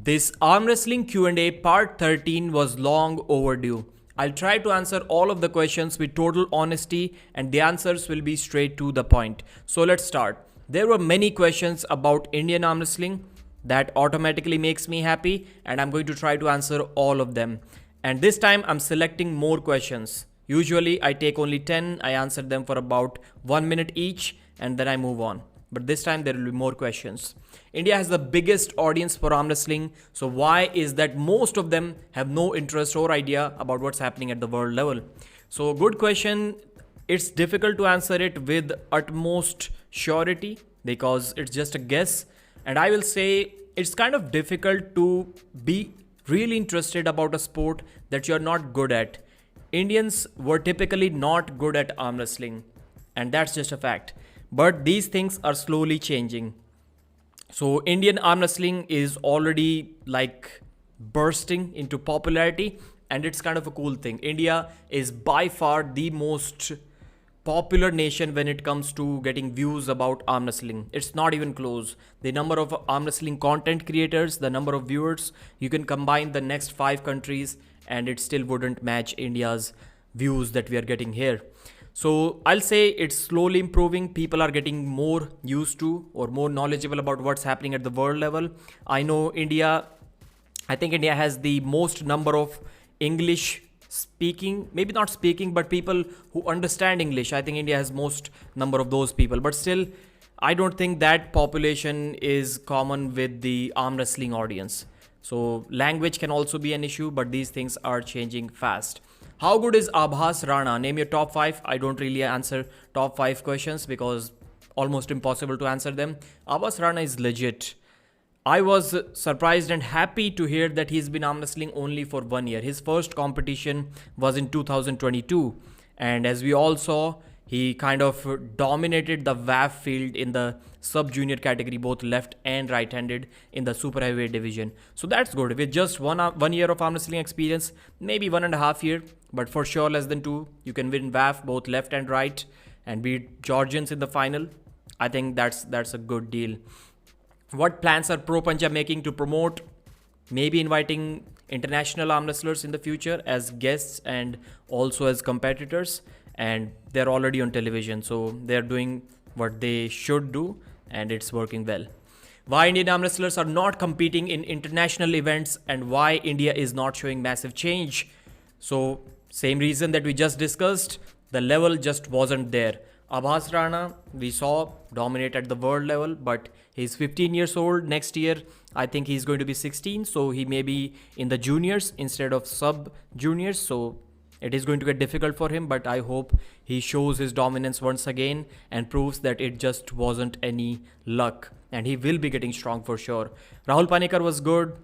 This arm wrestling Q&A part 13 was long overdue. I'll try to answer all of the questions with total honesty and the answers will be straight to the point. So let's start. There were many questions about Indian arm wrestling that automatically makes me happy and I'm going to try to answer all of them. And this time I'm selecting more questions. Usually I take only 10, I answer them for about 1 minute each and then I move on. But this time there will be more questions. India has the biggest audience for arm wrestling, so why is that most of them have no interest or idea about what's happening at the world level? So good question. It's difficult to answer it with utmost surety because it's just a guess, and I will say it's kind of difficult to be really interested about a sport that you're not good at. Indians were typically not good at arm wrestling, and that's just a fact. But these things are slowly changing. So Indian arm wrestling is already like bursting into popularity and it's kind of a cool thing. India is by far the most popular nation when it comes to getting views about arm wrestling. It's not even close. The number of arm wrestling content creators, the number of viewers, you can combine the next 5 countries and it still wouldn't match India's views that we are getting here. So I'll say it's slowly improving. People are getting more used to or more knowledgeable about what's happening at the world level. I think India has the most number of English speaking, maybe not speaking, but people who understand English. I think India has most number of those people, but still, I don't think that population is common with the arm wrestling audience. So language can also be an issue, but these things are changing fast. How good is Abhas Rana? Name your top 5. I don't really answer top 5 questions because almost impossible to answer them. Abhas Rana is legit. I was surprised and happy to hear that he's been arm wrestling only for 1 year. His first competition was in 2022. And as we all saw, he kind of dominated the WAF field in the sub-junior category, both left and right-handed in the super heavyweight division. So that's good. With just one year of arm wrestling experience, maybe 1.5 years, but for sure less than 2, you can win WAF both left and right and beat Georgians in the final. I think that's a good deal. What plans are Pro Punjab making to promote? Maybe inviting international arm wrestlers in the future as guests and also as competitors. And they're already on television, so they're doing what they should do and it's working well. Why Indian arm wrestlers are not competing in international events and why India is not showing massive change? So same reason that we just discussed, the level just wasn't there. Abhas Rana, we saw dominate at the world level, but he's 15 years old. Next year, I think he's going to be 16, so he may be in the juniors instead of sub-juniors, so it is going to get difficult for him, but I hope he shows his dominance once again and proves that it just wasn't any luck. And he will be getting strong for sure. Rahul Panikar was good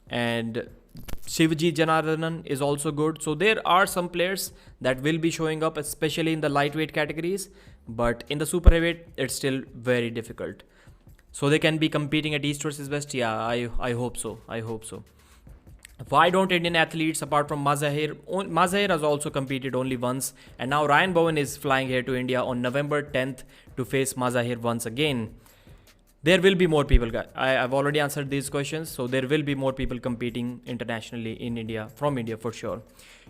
and Shivaji Janardhanan is also good. So there are some players that will be showing up, especially in the lightweight categories. But in the super heavyweight, it's still very difficult. So they can be competing at East versus West. Yeah, I hope so. I hope so. Why don't Indian athletes, apart from Mazahir has also competed only once, and now Ryan Bowen is flying here to India on November 10th to face Mazahir once again. There will be more people, guys. I've already answered these questions, so there will be more people competing internationally in India, from India for sure.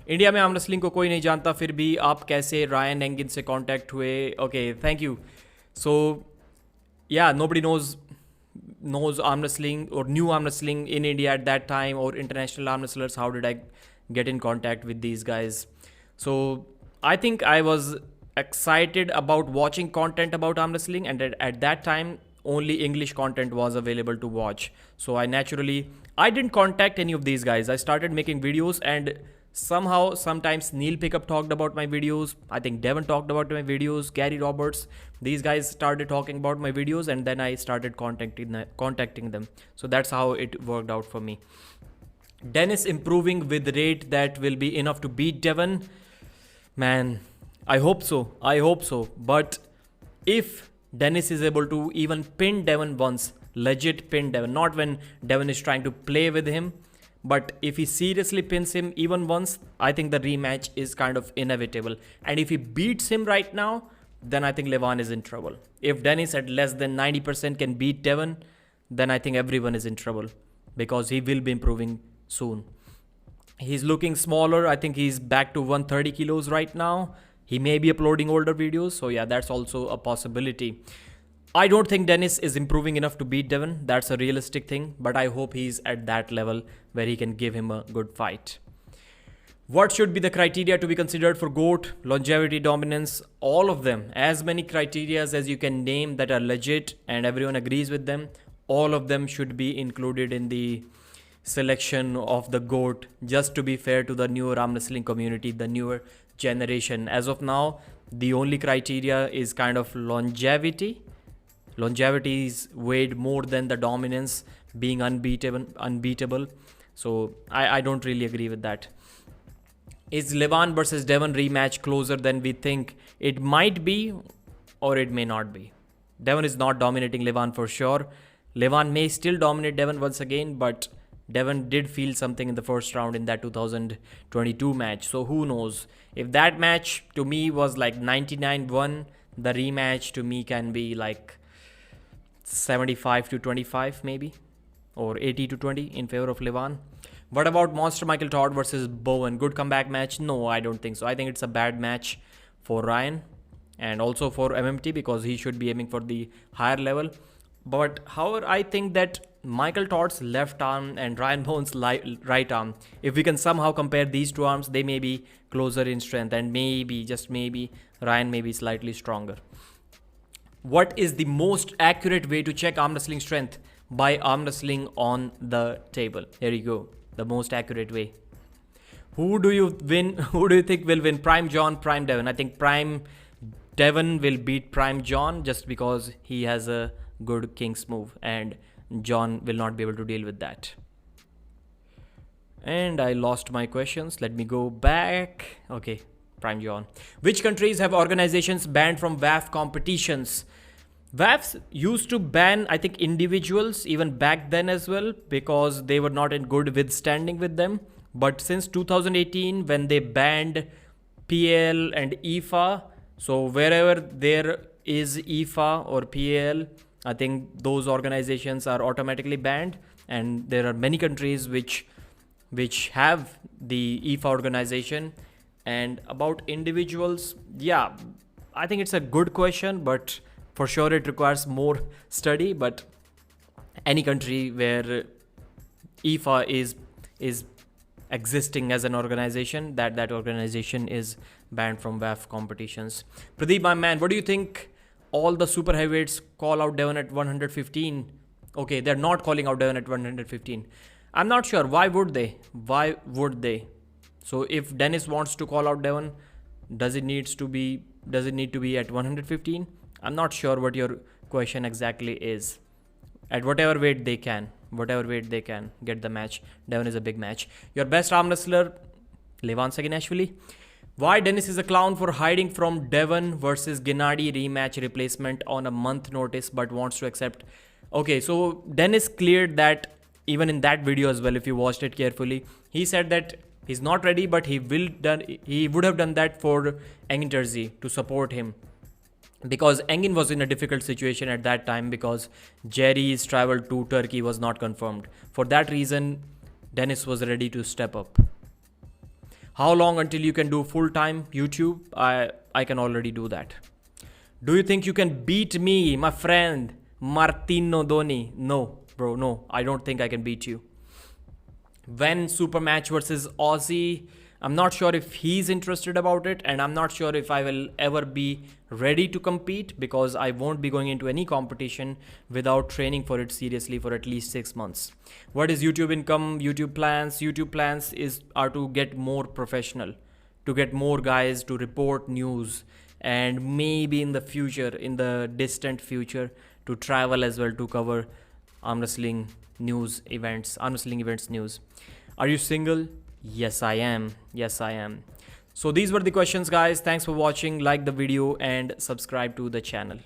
India में arm wrestling को कोई नहीं जानता, फिर भी आप कैसे Ryan again से कांटेक्ट हुए? Okay, thank you. So yeah, nobody knows arm wrestling or new arm wrestling in India at that time, or international arm wrestlers. How did I get in contact with these guys? So I think I was excited about watching content about arm wrestling, and at that time only English content was available to watch. So I didn't contact any of these guys. I started making videos and somehow sometimes Neil Pickup talked about my videos. I think Devon talked about my videos, Gary Roberts. These guys started talking about my videos and then I started contacting them. So that's how it worked out for me. Dennis improving with rate that will be enough to beat Devon. Man, I hope so. But if Dennis is able to even pin Devon once, legit pin Devon, not when Devon is trying to play with him, but if he seriously pins him even once, I think the rematch is kind of inevitable. And if he beats him right now, then I think Levan is in trouble. If Dennis at less than 90% can beat Devon, then I think everyone is in trouble. because he will be improving soon. He's looking smaller. I think he's back to 130 kilos right now. He may be uploading older videos. So yeah, that's also a possibility. I don't think Dennis is improving enough to beat Devon. That's a realistic thing. But I hope he's at that level where he can give him a good fight. What should be the criteria to be considered for GOAT? Longevity, dominance, all of them. As many criteria as you can name that are legit and everyone agrees with them. All of them should be included in the selection of the GOAT, just to be fair to the newer arm wrestling community, the newer generation. As of now, the only criteria is kind of longevity. Longevity is weighed more than the dominance, being unbeatable. So I don't really agree with that. Is Levan versus Devon rematch closer than we think? It might be or it may not be. Devon is not dominating Levan for sure. Levan may still dominate Devon once again, but Devon did feel something in the first round in that 2022 match. So who knows? If that match to me was like 99-1, the rematch to me can be like 75-25 maybe, or 80-20 in favor of Levan. What about Monster Michael Todd versus Bowen? Good comeback match? No, I don't think so. I think it's a bad match for Ryan and also for MMT because he should be aiming for the higher level. But however, I think that Michael Todd's left arm and Ryan Bowen's right arm, if we can somehow compare these two arms, they may be closer in strength, and maybe, just maybe, Ryan may be slightly stronger. What is the most accurate way to check arm wrestling strength? By arm wrestling on the table. Here you go. The most accurate way. Who do you think will win? Prime John, Prime Devon? I think Prime Devon will beat Prime John just because he has a good King's move and John will not be able to deal with that. And I lost my questions. Let me go back. Okay, Prime John. Which countries have organizations banned from WAF competitions? WAFs used to ban, I think, individuals even back then as well because they were not in good withstanding with them. But since 2018, when they banned PL and IFA, so wherever there is IFA or PL, I think those organizations are automatically banned, and there are many countries which have the IFA organization. And about individuals, yeah, I think it's a good question, but for sure it requires more study. But any country where IFA is existing as an organization, that organization is banned from WAF competitions. Pradeep, my man, what do you think? All the super heavyweights call out Devon at 115. Okay, they're not calling out Devon at 115. I'm not sure. Why would they? Why would they? So if Dennis wants to call out Devon, does it need to be at 115? I'm not sure what your question exactly is. At whatever weight they can get the match. Devon is a big match. Your best arm wrestler, Levan Saginashvili. Why Dennis is a clown for hiding from Devon versus Gennady rematch replacement on a month notice but wants to accept. Okay, so Dennis cleared that even in that video as well. If you watched it carefully, he said that he's not ready, but he would have done that for Engin Terzi to support him, because Engin was in a difficult situation at that time because Jerry's travel to Turkey was not confirmed. For that reason, Dennis was ready to step up. How long until you can do full-time YouTube? I can already do that. Do you think you can beat me, my friend Martino Doni? No, bro, no. I don't think I can beat you. When super match versus Aussie, I'm not sure if he's interested about it, and I'm not sure if I will ever be ready to compete because I won't be going into any competition without training for it seriously for at least 6 months. What is YouTube income? YouTube plans? YouTube plans are to get more professional, to get more guys to report news, and maybe in the future, in the distant future, to travel as well to cover arm wrestling news events, arm wrestling events news. Are you single? Yes, I am. Yes, I am. So these were the questions, guys. Thanks for watching. Like the video and subscribe to the channel.